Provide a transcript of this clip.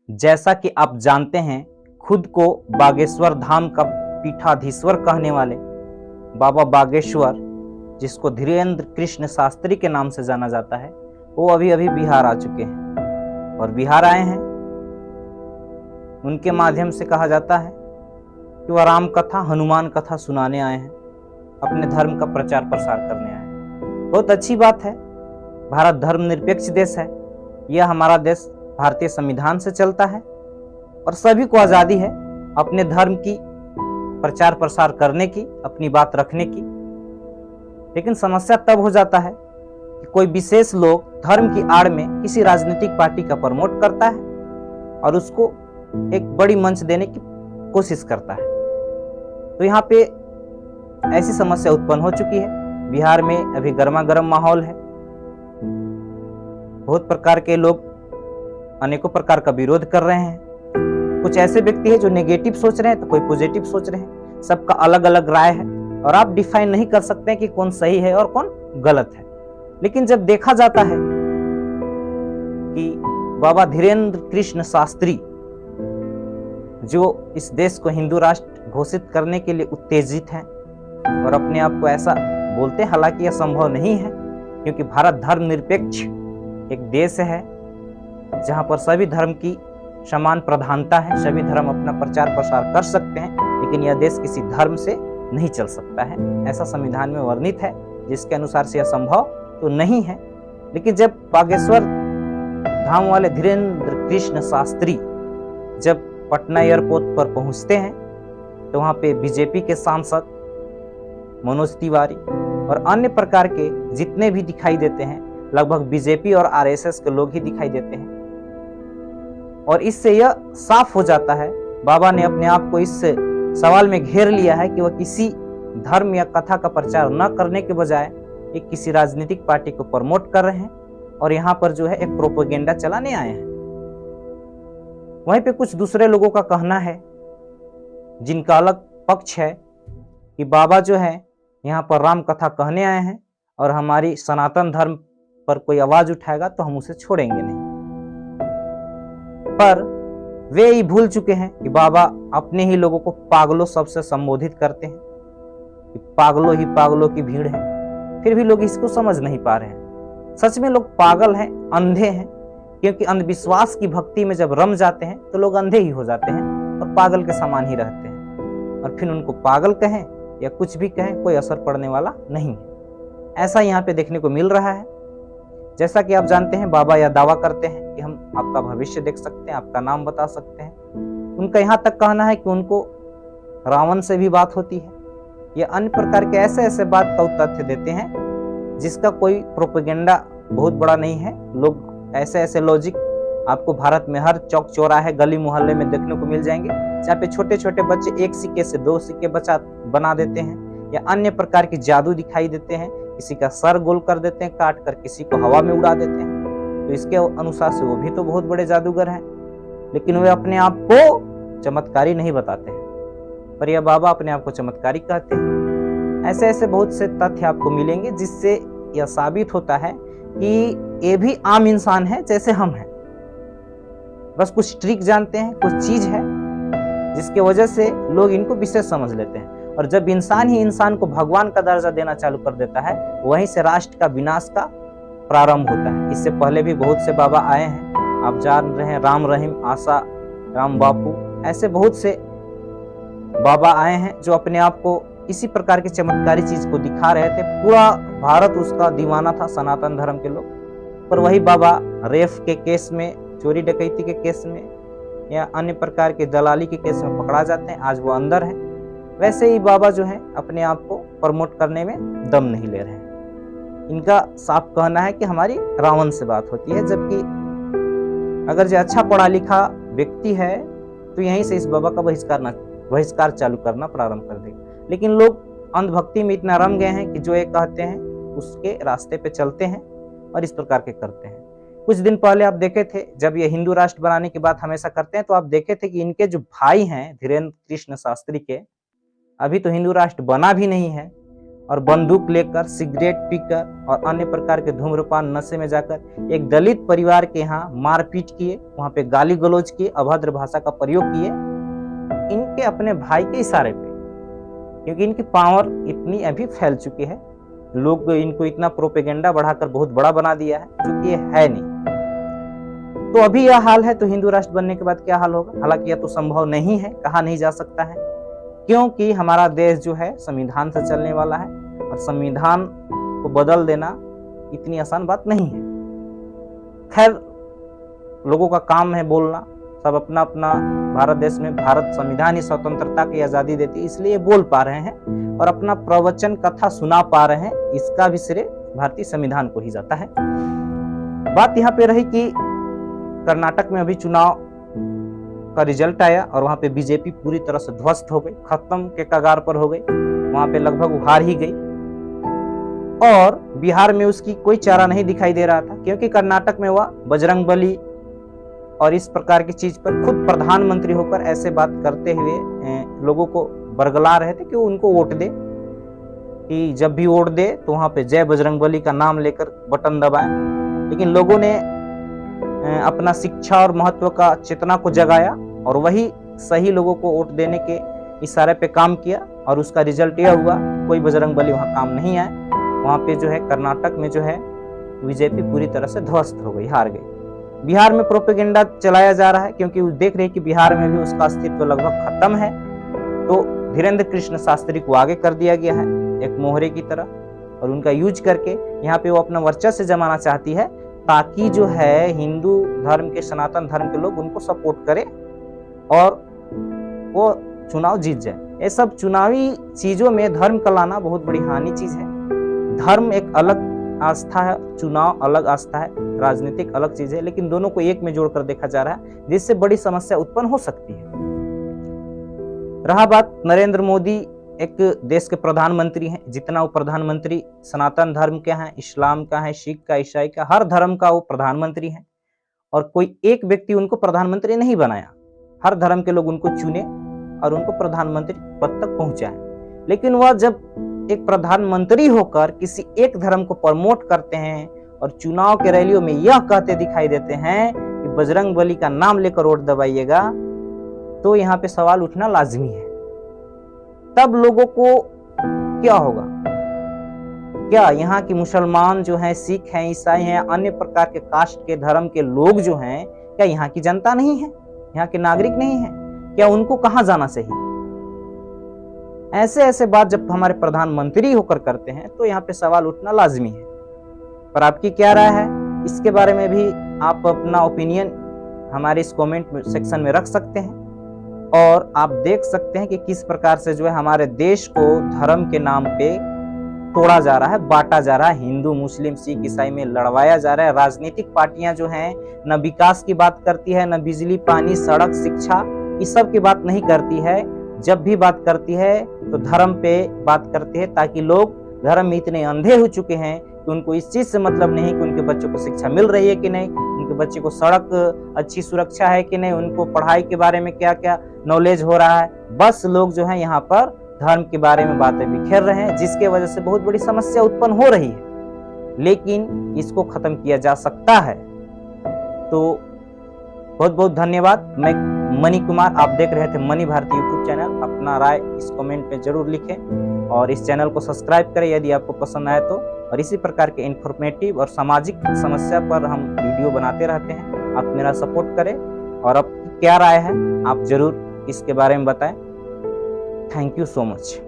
जैसा कि आप जानते हैं, खुद को बागेश्वर धाम का पीठाधीश्वर कहने वाले बाबा बागेश्वर, जिसको धीरेन्द्र कृष्ण शास्त्री के नाम से जाना जाता है, वो अभी अभी बिहार आ चुके हैं और बिहार आए हैं। उनके माध्यम से कहा जाता है कि वह राम कथा, हनुमान कथा सुनाने आए हैं, अपने धर्म का प्रचार प्रसार करने आए हैं। बहुत अच्छी बात है। भारत धर्मनिरपेक्ष देश है। यह हमारा देश भारतीय संविधान से चलता है और सभी को आज़ादी है अपने धर्म की प्रचार प्रसार करने की, अपनी बात रखने की। लेकिन समस्या तब हो जाता है कि कोई विशेष लोग धर्म की आड़ में किसी राजनीतिक पार्टी का प्रमोट करता है और उसको एक बड़ी मंच देने की कोशिश करता है। तो यहाँ पे ऐसी समस्या उत्पन्न हो चुकी है। बिहार में अभी गर्मा गर्म माहौल है। बहुत प्रकार के लोग अनेकों प्रकार का विरोध कर रहे हैं। कुछ ऐसे व्यक्ति हैं जो नेगेटिव सोच रहे हैं, तो कोई पॉजिटिव सोच रहे हैं। सबका अलग अलग राय है और आप डिफाइन नहीं कर सकते हैं कि कौन सही है और कौन गलत है। लेकिन जब देखा जाता है कि बाबा धीरेन्द्र कृष्ण शास्त्री, जो इस देश को हिंदू राष्ट्र घोषित करने के लिए उत्तेजित हैं और अपने आप को ऐसा बोलते हैं, हालांकि यह संभव नहीं है, क्योंकि भारत धर्मनिरपेक्ष एक देश है जहां पर सभी धर्म की समान प्रधानता है, सभी धर्म अपना प्रचार प्रसार कर सकते हैं, लेकिन यह देश किसी धर्म से नहीं चल सकता है, ऐसा संविधान में वर्णित है, जिसके अनुसार से यह संभव तो नहीं है। लेकिन जब बागेश्वर धाम वाले धीरेन्द्र कृष्ण शास्त्री जब पटना एयरपोर्ट पर पहुंचते हैं, तो वहां पे बीजेपी के सांसद मनोज तिवारी और अन्य प्रकार के जितने भी दिखाई देते हैं, लगभग बीजेपी और आरएसएस के लोग ही दिखाई देते हैं। और इससे यह साफ हो जाता है, बाबा ने अपने आप को इस सवाल में घेर लिया है कि वह किसी धर्म या कथा का प्रचार न करने के बजाय एक किसी राजनीतिक पार्टी को प्रमोट कर रहे हैं और यहाँ पर जो है एक प्रोपेगेंडा चलाने आए हैं। वहीं पे कुछ दूसरे लोगों का कहना है, जिनका अलग पक्ष है, कि बाबा जो है यहाँ पर राम कथा कहने आए हैं और हमारी सनातन धर्म पर कोई आवाज उठाएगा तो हम उसे छोड़ेंगे नहीं। पर वे ही भूल चुके हैं कि बाबा अपने ही लोगों को पागलों शब्द से संबोधित करते हैं कि पागलों ही पागलों की भीड़ है। फिर भी लोग इसको समझ नहीं पा रहे हैं। सच में लोग पागल हैं, अंधे हैं, क्योंकि अंधविश्वास की भक्ति में जब रम जाते हैं तो लोग अंधे ही हो जाते हैं और पागल के समान ही रहते हैं। और फिर उनको पागल कहें या कुछ भी कहें, कोई असर पड़ने वाला नहीं है। ऐसा यहाँ पे देखने को मिल रहा है। जैसा कि आप जानते हैं, बाबा यह दावा करते हैं कि हम आपका भविष्य देख सकते हैं, आपका नाम बता सकते हैं। उनका यहाँ तक कहना है कि उनको रावण से भी बात होती है। ये अन्य प्रकार के ऐसे ऐसे बात का तथ्य देते हैं जिसका कोई प्रोपेगेंडा बहुत बड़ा नहीं है। लोग ऐसे ऐसे लॉजिक आपको भारत में हर चौक चौराहे, गली मोहल्ले में देखने को मिल जाएंगे, जहाँ पे छोटे छोटे बच्चे एक सिक्के से दो सिक्के बना देते हैं या अन्य प्रकार की जादू दिखाई देते हैं। किसी का सर गोल कर देते हैं काट कर, किसी को हवा में उड़ा देते हैं। तो इसके अनुसार से वो भी तो बहुत बड़े जादूगर हैं, लेकिन वे अपने आप को चमत्कारी नहीं बताते हैं, पर यह बाबा अपने आप को चमत्कारी कहते हैं। ऐसे ऐसे बहुत से तथ्य आपको मिलेंगे जिससे यह साबित होता है कि ये भी आम इंसान है जैसे हम हैं। बस कुछ ट्रिक जानते हैं, कुछ चीज है जिसके वजह से लोग इनको विशेष समझ लेते हैं। और जब इंसान ही इंसान को भगवान का दर्जा देना चालू कर देता है, वहीं से राष्ट्र का विनाश का प्रारंभ होता है। इससे पहले भी बहुत से बाबा आए हैं, आप जान रहे हैं, राम रहीम, आशा राम बापू, ऐसे बहुत से बाबा आए हैं जो अपने आप को इसी प्रकार की चमत्कारी चीज को दिखा रहे थे। पूरा भारत उसका दीवाना था, सनातन धर्म के लोग। पर वही बाबा रेप के केस में, चोरी डकैती के केस में या अन्य प्रकार के दलाली के केस में पकड़ा जाते हैं। आज वो अंदर है। वैसे ही बाबा जो है अपने आप को प्रमोट करने में दम नहीं ले रहे हैं। इनका साफ कहना है कि हमारी रावण से बात होती है, जबकि अगर जो अच्छा पढ़ा लिखा व्यक्ति है तो यहीं से इस बाबा का बहिष्कार चालू करना प्रारंभ कर देगा। लेकिन लोग अंधभक्ति में इतना रम गए हैं कि जो एक कहते हैं उसके रास्ते पे चलते हैं और इस प्रकार के करते हैं। कुछ दिन पहले आप देखे थे, जब ये हिंदू राष्ट्र बनाने की बात हमेशा करते हैं, तो आप देखे थे कि इनके जो भाई हैं धीरेन्द्र कृष्ण शास्त्री के, अभी तो हिंदू राष्ट्र बना भी नहीं है और बंदूक लेकर, सिगरेट पीकर और अन्य प्रकार के धूम्रपान नशे में जाकर एक दलित परिवार के यहाँ मारपीट किए, वहां पे गाली गलौज किए, अभद्र भाषा का प्रयोग किए, इनके अपने भाई के इशारे पे, क्योंकि इनकी पावर इतनी अभी फैल चुकी है, लोग इनको इतना प्रोपेगेंडा बढ़ाकर बहुत बड़ा बना दिया है, क्योंकि ये है नहीं। तो अभी यह हाल है, तो हिंदू राष्ट्र बनने के बाद क्या हाल होगा? हालांकि यह तो संभव नहीं है, कहा नहीं जा सकता है, क्योंकि हमारा देश जो है संविधान से चलने वाला है और संविधान को बदल देना इतनी आसान बात नहीं है। खैर, लोगों का काम है बोलना, सब अपना अपना, भारत देश में भारत संविधान ही स्वतंत्रता की आजादी देती है, इसलिए बोल पा रहे हैं और अपना प्रवचन कथा सुना पा रहे हैं, इसका भी श्रेय भारतीय संविधान को ही जाता है। बात यहाँ पे रही कि कर्नाटक में अभी चुनाव का रिजल्ट आया और वहां पे बीजेपी पूरी तरह से ध्वस्त हो गई, खत्म के कगार पर हो गई, वहां पे लगभग वो हार ही गई। और बिहार में उसकी कोई चारा नहीं दिखाई दे रहा था, क्योंकि कर्नाटक में वह बजरंगबली और इस प्रकार की चीज पर खुद प्रधानमंत्री होकर ऐसे बात करते हुए लोगों को बरगला रहे थे कि उनको वोट दे, कि जब भी वोट दे तो वहां पे जय बजरंगबली का नाम लेकर बटन दबाएं। लेकिन लोगों ने अपना शिक्षा और महत्व का चेतना को जगाया और वही सही लोगों को वोट देने के इशारे पे काम किया और उसका रिजल्ट यह हुआ, कोई बजरंगबली वहां काम नहीं आए। वहां पे जो है कर्नाटक में जो है बीजेपी पूरी तरह से ध्वस्त हो गई, हार गई। बिहार में प्रोपेगेंडा चलाया जा रहा है, क्योंकि वो देख रहे कि बिहार में भी उसका अस्तित्व लगभग खत्म है, तो धीरेन्द्र कृष्ण शास्त्री को आगे कर दिया गया है एक मोहरे की तरह, और उनका यूज करके यहाँ पे वो अपना वर्चस्व जमाना चाहती है, ताकि जो है हिंदू धर्म के, सनातन धर्म के लोग उनको सपोर्ट करें और वो चुनाव जीत जाए। ये सब चुनावी चीजों में धर्म का लाना बहुत बड़ी हानि चीज है। धर्म एक अलग आस्था है, चुनाव अलग आस्था है, राजनीतिक अलग चीज है, लेकिन दोनों को एक में जोड़कर देखा जा रहा है, जिससे बड़ी समस्या उत्पन्न हो सकती है। रहा बात नरेंद्र मोदी एक देश के प्रधानमंत्री हैं, जितना वो प्रधानमंत्री सनातन धर्म के हैं, इस्लाम का है, सिख का, ईसाई का, हर धर्म का वो प्रधानमंत्री हैं, और कोई एक व्यक्ति उनको प्रधानमंत्री नहीं बनाया, हर धर्म के लोग उनको चुने और उनको प्रधानमंत्री पद तक पहुंचाए। लेकिन वह जब एक प्रधानमंत्री होकर किसी एक धर्म को प्रमोट करते हैं और चुनाव के रैलियों में यह कहते दिखाई देते हैं कि बजरंगबली का नाम लेकर वोट दबाइएगा, तो यहाँ पे सवाल उठना लाजमी है। तब लोगों को क्या होगा? क्या यहाँ की मुसलमान जो हैं, सिख हैं, ईसाई हैं, अन्य प्रकार के कास्ट के धर्म के लोग जो हैं, क्या यहाँ की जनता नहीं है, यहाँ के नागरिक नहीं है? क्या उनको कहाँ जाना चाहिए? ऐसे ऐसे बात जब हमारे प्रधानमंत्री होकर करते हैं तो यहाँ पे सवाल उठना लाजमी है। पर आपकी क्या राय है इसके बारे में भी आप अपना ओपिनियन हमारे इस कमेंट सेक्शन में रख सकते हैं, और आप देख सकते हैं कि किस प्रकार से जो है हमारे देश को धर्म के नाम पे तोड़ा जा रहा है, बांटा जा रहा है, हिंदू मुस्लिम सिख ईसाई में लड़वाया जा रहा है। राजनीतिक पार्टियां जो हैं न विकास की बात करती है, न बिजली पानी सड़क शिक्षा इस सब की बात नहीं करती है। जब भी बात करती है तो धर्म पे बात करती है, ताकि लोग धर्म में इतने अंधे हो चुके हैं कि उनको इस चीज से मतलब नहीं कि उनके बच्चों को शिक्षा मिल रही है कि नहीं, उनके बच्चे को सड़क अच्छी सुरक्षा है कि नहीं, उनको पढ़ाई के बारे में क्या क्या नॉलेज हो रहा है। बस लोग जो है यहाँ पर धर्म के बारे में बातें बिखेर रहे हैं, जिसके वजह से बहुत बड़ी समस्या उत्पन्न हो रही है। लेकिन इसको खत्म किया जा सकता है। तो बहुत बहुत धन्यवाद। मैं मनी कुमार, आप देख रहे थे मनी भारती यूट्यूब चैनल। अपना राय इस कमेंट में जरूर लिखें और इस चैनल को सब्सक्राइब करें यदि आपको पसंद आए तो। और इसी प्रकार के इंफॉर्मेटिव और सामाजिक समस्या पर हम वीडियो बनाते रहते हैं। आप मेरा सपोर्ट करें और आपकी क्या राय है आप जरूर इसके बारे में बताएं। Thank you so much.